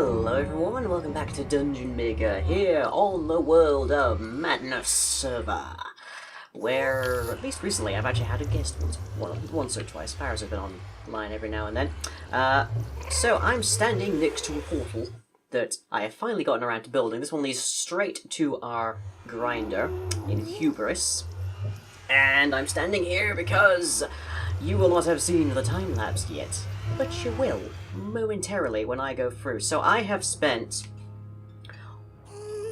Hello everyone, welcome back to Dungeon Maker here on the World of Madness server, where, at least recently, I've actually had a guest once or twice. Sparrows have been online every now and then. So I'm standing next to a portal that I have finally gotten around to building. This one leads straight to our grinder in Hubris. And I'm standing here because you will not have seen the time-lapse yet, but you will momentarily when I go through. So I have spent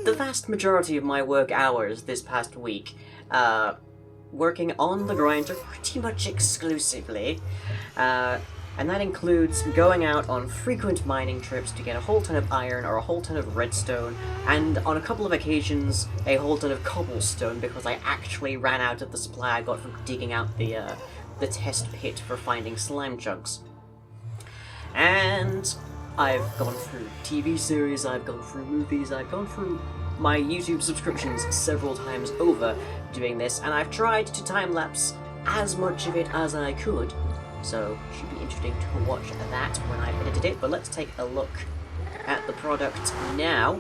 the vast majority of my work hours this past week working on the grinder pretty much exclusively, and that includes going out on frequent mining trips to get a whole ton of iron or a whole ton of redstone, and on a couple of occasions a whole ton of cobblestone because I actually ran out of the supply I got from digging out the test pit for finding slime chunks. And I've gone through TV series, I've gone through movies, I've gone through my YouTube subscriptions several times over doing this, and I've tried to time-lapse as much of it as I could, so it should be interesting to watch that when I've edited it. But let's take a look at the product now.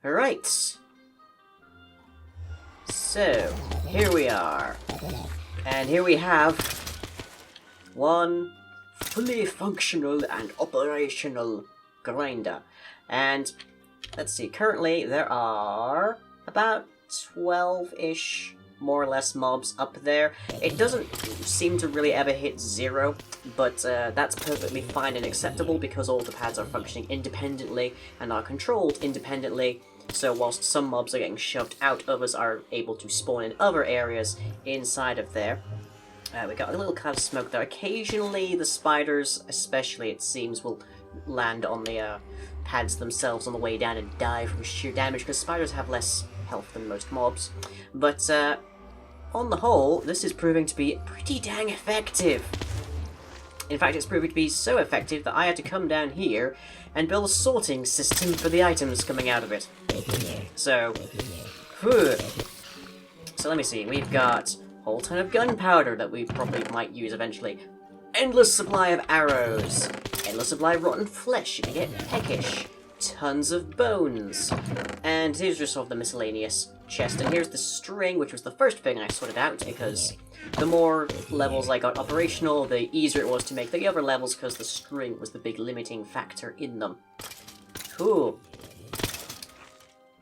Alright, so here we are, and here we have one fully functional and operational grinder. And let's see, currently there are about 12-ish more or less mobs up there. It doesn't seem to really ever hit 0, but that's perfectly fine and acceptable because all the pads are functioning independently and are controlled independently. So whilst some mobs are getting shoved out, others are able to spawn in other areas inside of there. We got a little cloud of smoke there. Occasionally the spiders, especially it seems, will land on the pads themselves on the way down and die from sheer damage, because spiders have less health than most mobs. But on the whole, this is proving to be pretty dang effective. In fact, it's proving to be so effective that I had to come down here and build a sorting system for the items coming out of it. So, let me see, we've got a whole ton of gunpowder that we probably might use eventually. Endless supply of arrows. Endless supply of rotten flesh if you get peckish. Tons of bones. And here's just sort of the miscellaneous chest. And here's the string, which was the first thing I sorted out, because the more levels I got operational, the easier it was to make the other levels, because the string was the big limiting factor in them. Cool.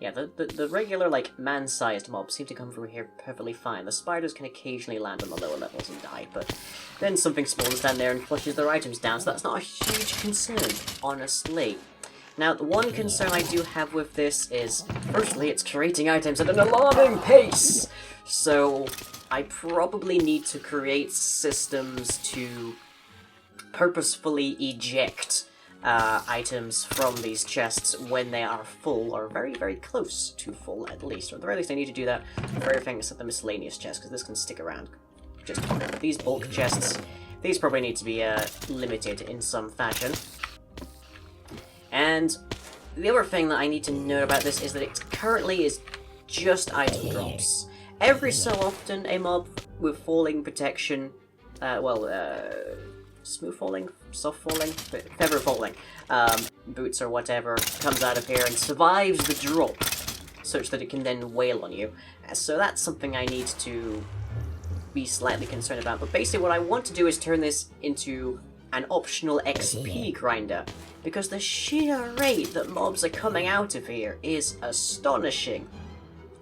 Yeah, the regular, like, man-sized mobs seem to come through here perfectly fine. The spiders can occasionally land on the lower levels and die, but then something spawns down there and flushes their items down, so that's not a huge concern, honestly. Now, the one concern I do have with this is, firstly, it's creating items at an alarming pace! So, I probably need to create systems to purposefully eject items from these chests when they are full, or very, very close to full, at least. Or at the very least, I need to do that for everything except the miscellaneous chest, because this can stick around just fine. But these bulk chests, these probably need to be limited in some fashion. And the other thing that I need to note about this is that it currently is just item drops. Every so often, a mob with falling protection, smooth falling, soft falling, feather falling, boots or whatever, comes out of here and survives the drop, such that it can then wail on you. So that's something I need to be slightly concerned about. But basically what I want to do is turn this into an optional XP grinder, because the sheer rate that mobs are coming out of here is astonishing.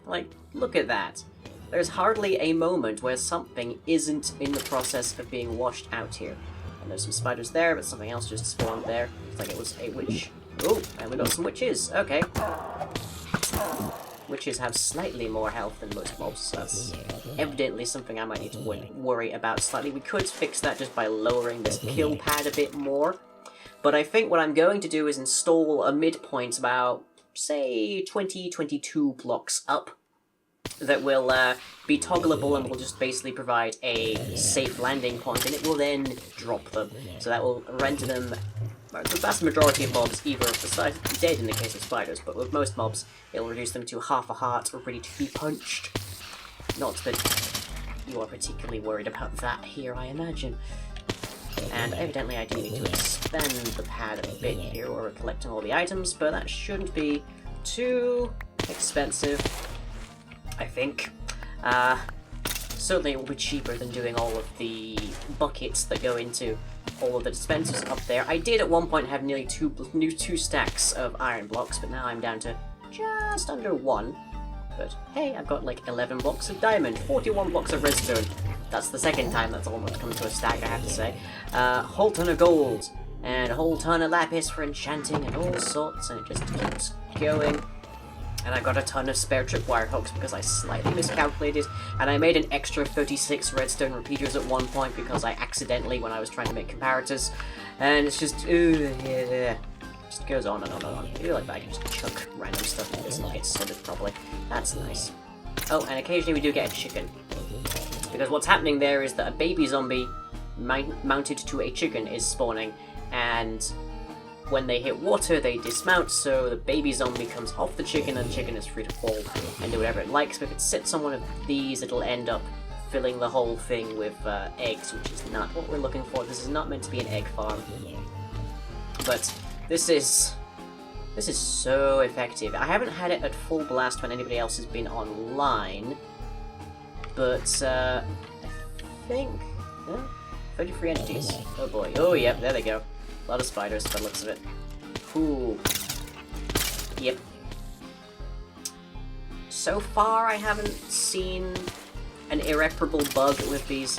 Like, look at that. There's hardly a moment where something isn't in the process of being washed out here. And there's some spiders there, but something else just spawned there. Looks like it was a witch. Oh, and we got some witches. Okay. Witches have slightly more health than most mobs, so that's evidently something I might need to worry about slightly. We could fix that just by lowering this kill pad a bit more. But I think what I'm going to do is install a midpoint about, say, 22 blocks up that will be toggleable and will just basically provide a safe landing point, and it will then drop them. So that will render them, the vast majority of mobs, either dead in the case of spiders, but with most mobs, it will reduce them to half a heart or ready to be punched. Not that you are particularly worried about that here, I imagine. And evidently I do need to expand the pad a bit here while we're collecting all the items, but that shouldn't be too expensive, I think. Certainly it will be cheaper than doing all of the buckets that go into all of the dispensers up there. I did at one point have nearly two stacks of iron blocks, but now I'm down to just under 1. But hey, I've got like 11 blocks of diamond, 41 blocks of redstone. That's the second time that's almost come to a stack, I have to say. Whole ton of gold, and a whole ton of lapis for enchanting and all sorts, and it just keeps going. And I got a ton of spare tripwire hooks because I slightly miscalculated, and I made an extra 36 redstone repeaters at one point because I accidentally, when I was trying to make comparators, and it's just, yeah, just goes on and on and on. I feel like I can just chuck random stuff and it doesn't get sorted properly. That's nice. Oh, and occasionally we do get a chicken. Because what's happening there is that a baby zombie mounted to a chicken is spawning, and when they hit water, they dismount, so the baby zombie comes off the chicken, and the chicken is free to fall and do whatever it likes. But if it sits on one of these, it'll end up filling the whole thing with eggs, which is not what we're looking for. This is not meant to be an egg farm. But this is so effective. I haven't had it at full blast when anybody else has been online, but I think 33 entities. Oh boy. Oh yep, there they go. A lot of spiders by the looks of it. Ooh. Yep. So far, I haven't seen an irreparable bug with these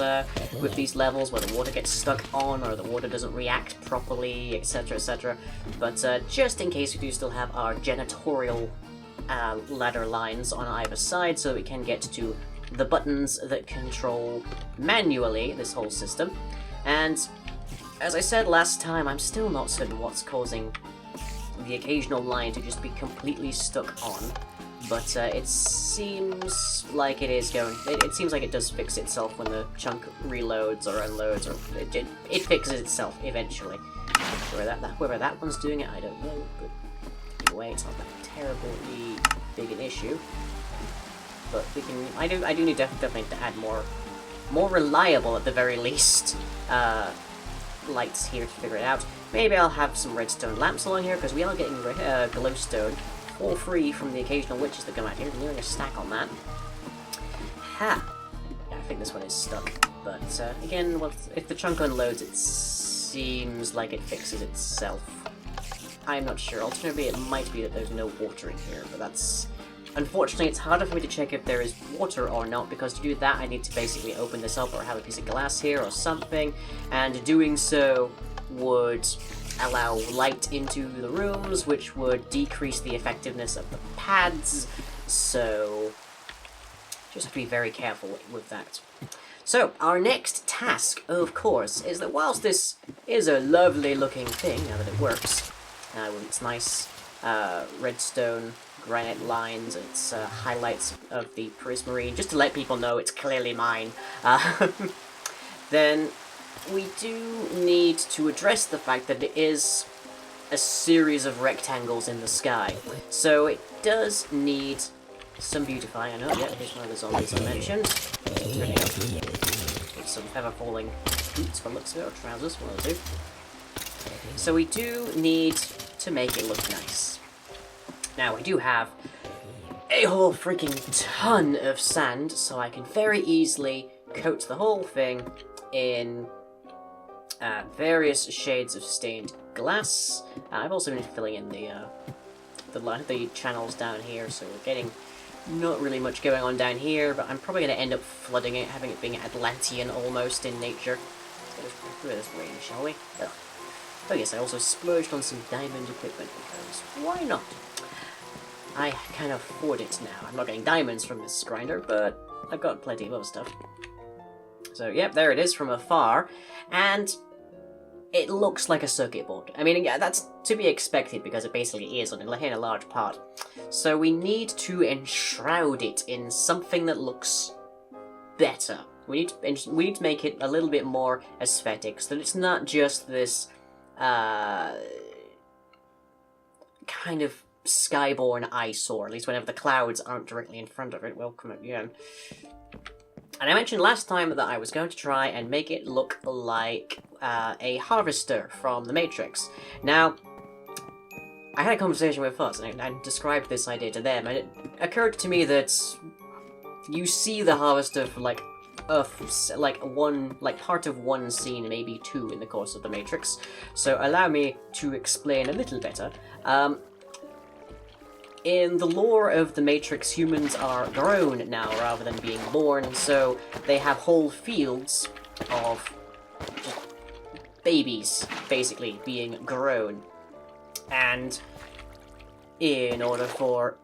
levels where the water gets stuck on or the water doesn't react properly, etc., etc. But just in case, we do still have our janitorial ladder lines on either side, so we can get to the buttons that control manually this whole system. And as I said last time, I'm still not certain what's causing the occasional line to just be completely stuck on, but it seems like it is going. It seems like it does fix itself when the chunk reloads or unloads, or it fixes itself eventually. Whether that one's doing it, I don't know, but anyway, it's not that terribly big an issue. But we can. I do need definitely to add more reliable, at the very least, lights here to figure it out. Maybe I'll have some redstone lamps along here, because we are getting glowstone for free from the occasional witches that come out here. Nearing a stack on that. Ha! Yeah, I think this one is stuck. But again, if the chunk unloads, it seems like it fixes itself. I'm not sure. Alternatively, it might be that there's no water in here, but that's... Unfortunately, it's harder for me to check if there is water or not, because to do that I need to basically open this up or have a piece of glass here or something, and doing so would allow light into the rooms, which would decrease the effectiveness of the pads, so just have to be very careful with that. So, our next task, of course, is that whilst this is a lovely looking thing, now that it works, with its nice redstone granite lines, its highlights of the prismarine, just to let people know it's clearly mine, then we do need to address the fact that it is a series of rectangles in the sky. So it does need some beautifying. I know, yeah, here's one of the zombies I mentioned. Turning up. With some feather falling boots from looks of it, or trousers, one of the two. So we do need to make it look nice. Now, I do have a whole freaking ton of sand, so I can very easily coat the whole thing in various shades of stained glass. I've also been filling in the channels down here, so we're getting not really much going on down here, but I'm probably going to end up flooding it, having it being Atlantean almost in nature. Let's go through this rain, shall we? Ugh. Oh yes, I also splurged on some diamond equipment, because why not? I can afford it now. I'm not getting diamonds from this grinder, but I've got plenty of other stuff. So, yep, there it is from afar, and it looks like a circuit board. I mean, yeah, that's to be expected, because it basically is in a large part. So we need to enshroud it in something that looks better. We need to make it a little bit more aesthetic, so that it's not just this kind of skyborne eyesore, at least whenever the clouds aren't directly in front of it. Welcome again. And I mentioned last time that I was going to try and make it look like a harvester from The Matrix. Now, I had a conversation with Fuzz, and I described this idea to them, and it occurred to me that you see the harvester for part of one scene, maybe two, in the course of The Matrix. So allow me to explain a little better. In the lore of The Matrix, humans are grown now rather than being born, so they have whole fields of just babies, basically, being grown. And in order for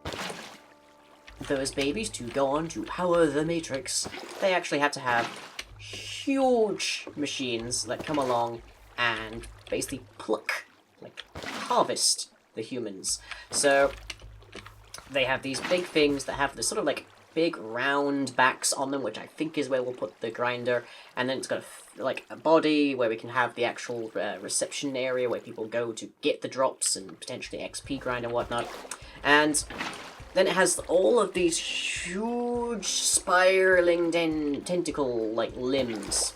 those babies to go on to power the Matrix, they actually have to have huge machines that come along and basically harvest the humans. So they have these big things that have this sort of big round backs on them, which I think is where we'll put the grinder, and then it's got a body where we can have the actual reception area where people go to get the drops and potentially XP grind and whatnot. And then it has all of these huge spiraling tentacle limbs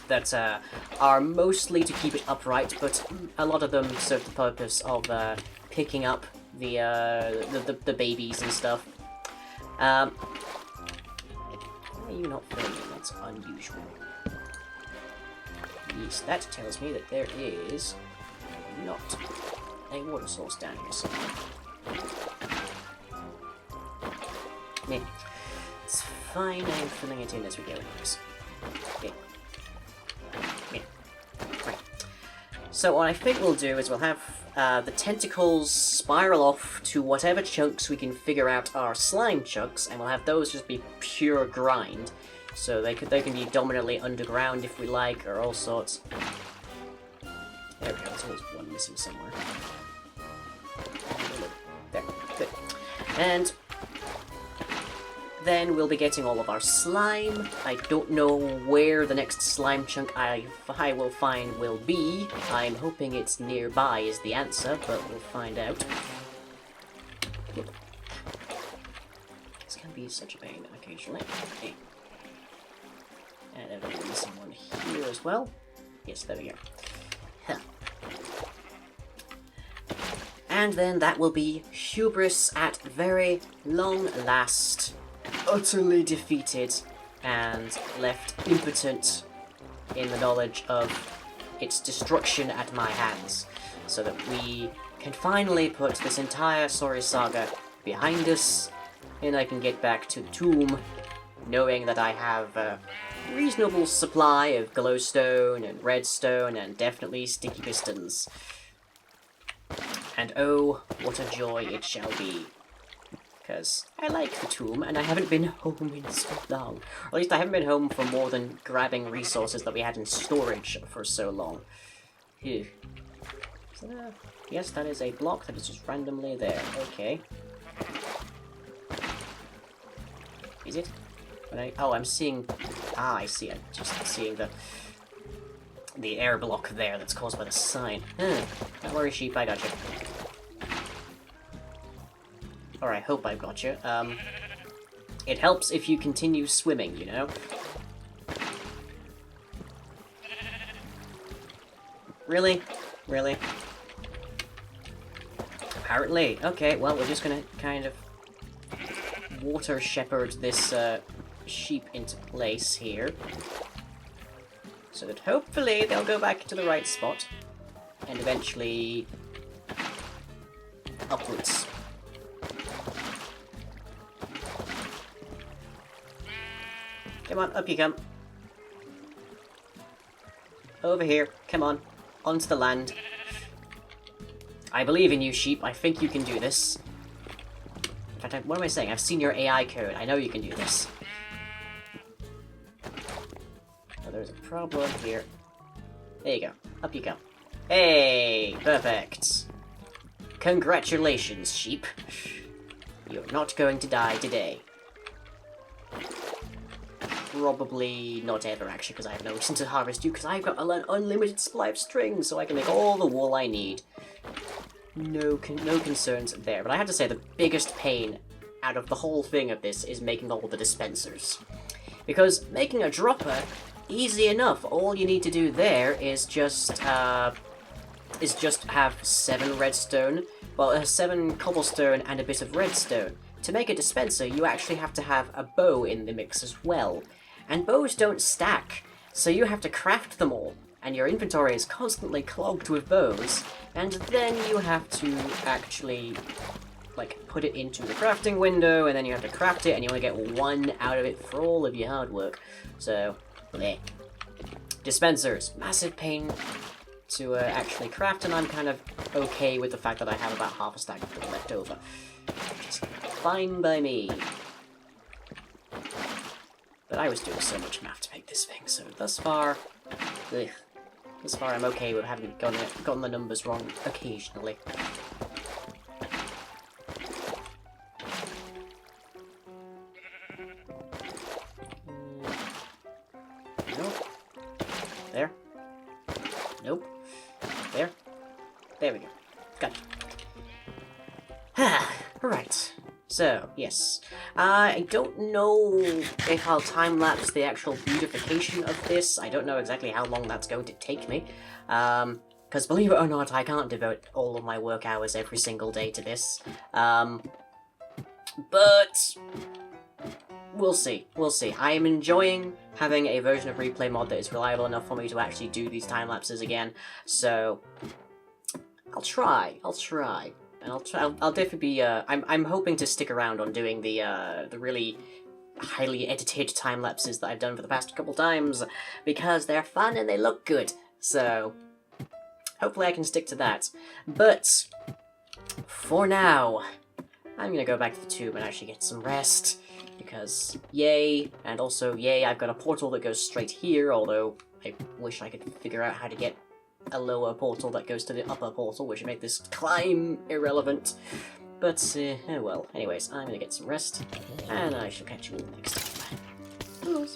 that are mostly to keep it upright, but a lot of them serve the purpose of picking up the babies and stuff. Why are you not filming? That's unusual. Yes, that tells me that there is not a water source down here somewhere. Yeah, it's fine. I'm filling it in as we go, anyways. Okay. Yeah. Right. So what I think we'll do is we'll have the tentacles spiral off to whatever chunks we can figure out are slime chunks, and we'll have those just be pure grind. So they can be dominantly underground if we like, or all sorts. There we go, there's always one missing somewhere. There, good. And then we'll be getting all of our slime. I don't know where the next slime chunk I will find will be. I'm hoping it's nearby is the answer, but we'll find out. This can be such a pain occasionally. Okay. And there's missing one here as well. Yes, there we go. Huh. And then that will be Hubris at very long last, utterly defeated and left impotent in the knowledge of its destruction at my hands, so that we can finally put this entire sorry saga behind us, and I can get back to the tomb, knowing that I have a reasonable supply of glowstone and redstone and definitely sticky pistons. And oh, what a joy it shall be. Because I like the tomb, and I haven't been home in so long. Or at least I haven't been home for more than grabbing resources that we had in storage for so long. Phew. So, yes, that is a block that is just randomly there. Okay. Is it? Oh, I'm seeing... Ah, I see. I'm just seeing the the air block there that's caused by the sign. Don't worry, sheep, I got you. Or I hope I've got you. It helps if you continue swimming, you know? Really? Really? Apparently. Okay, well, we're just gonna kind of water shepherd this sheep into place here. So that hopefully they'll go back to the right spot. And eventually upwards. Come on, up you come. Over here, come on. Onto the land. I believe in you, sheep. I think you can do this. In fact, what am I saying? I've seen your AI code. I know you can do this. Oh, there's a problem here. There you go. Up you go. Hey! Perfect. Congratulations, sheep. You're not going to die today. Probably not ever, actually, because I have no reason to harvest you, because I've got an unlimited supply of string, so I can make all the wool I need. No concerns there. But I have to say, the biggest pain out of the whole thing of this is making all the dispensers. Because making a dropper, easy enough. All you need to do there is just have 7 redstone, well, 7 cobblestone and a bit of redstone. To make a dispenser, you actually have to have a bow in the mix as well. And bows don't stack, so you have to craft them all. And your inventory is constantly clogged with bows, and then you have to actually, like, put it into the crafting window, and then you have to craft it, and you only get 1 out of it for all of your hard work. So, bleh. Dispensers, massive pain to actually craft, and I'm kind of okay with the fact that I have about half a stack of them left over. Just fine by me. But I was doing so much math to make this thing, so thus far, ugh. Thus far I'm okay with having gotten the numbers wrong occasionally. Nope. There. Nope. There. There we go. Gotcha. Right. So, yes. I don't know if I'll time-lapse the actual beautification of this. I don't know exactly how long that's going to take me. Because believe it or not, I can't devote all of my work hours every single day to this. But we'll see. We'll see. I am enjoying having a version of Replay Mod that is reliable enough for me to actually do these time-lapses again. So, I'll try. And I'll definitely be, I'm hoping to stick around on doing the really highly edited time-lapses that I've done for the past couple times, because they're fun and they look good, so hopefully I can stick to that. But, for now, I'm gonna go back to the tube and actually get some rest, because yay, and also yay, I've got a portal that goes straight here, although I wish I could figure out how to get a lower portal that goes to the upper portal, which would make this climb irrelevant. But, oh well. Anyways, I'm gonna get some rest, and I shall catch you all next time.